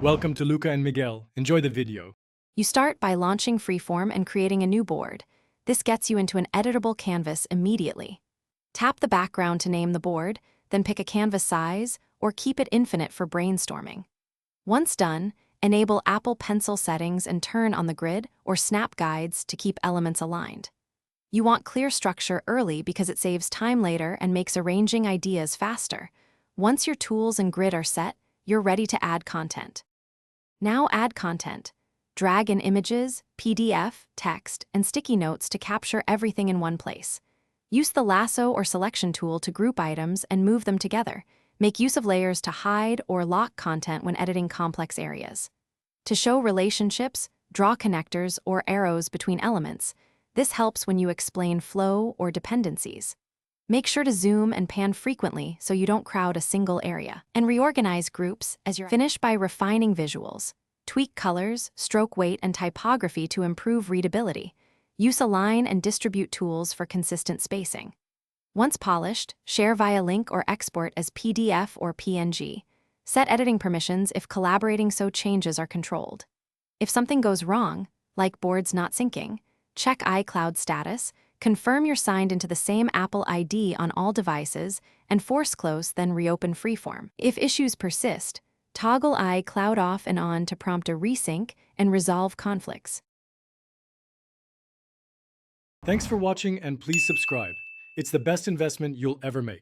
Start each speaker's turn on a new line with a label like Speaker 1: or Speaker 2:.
Speaker 1: Welcome to Luca and Miguel. Enjoy the video.
Speaker 2: You start by launching Freeform and creating a new board. This gets you into an editable canvas immediately. Tap the background to name the board, then pick a canvas size or keep it infinite for brainstorming. Once done, enable Apple Pencil settings and turn on the grid or snap guides to keep elements aligned. You want clear structure early because it saves time later and makes arranging ideas faster. Once your tools and grid are set, you're ready to add content. Now add content. Drag in images, PDF, text, and sticky notes to capture everything in one place. Use the lasso or selection tool to group items and move them together. Make use of layers to hide or lock content when editing complex areas. To show relationships, draw connectors or arrows between elements. This helps when you explain flow or dependencies. Make sure to zoom and pan frequently so you don't crowd a single area. And reorganize groups as you finish by refining visuals. Tweak colors, stroke weight, and typography to improve readability. Use align and distribute tools for consistent spacing. Once polished, share via link or export as PDF or PNG. Set editing permissions if collaborating so changes are controlled. If something goes wrong, like boards not syncing, check iCloud status, confirm you're signed into the same Apple ID on all devices, and force close, then reopen Freeform. If issues persist, toggle iCloud off and on to prompt a resync and resolve conflicts.
Speaker 1: Thanks for watching and please subscribe. It's the best investment you'll ever make.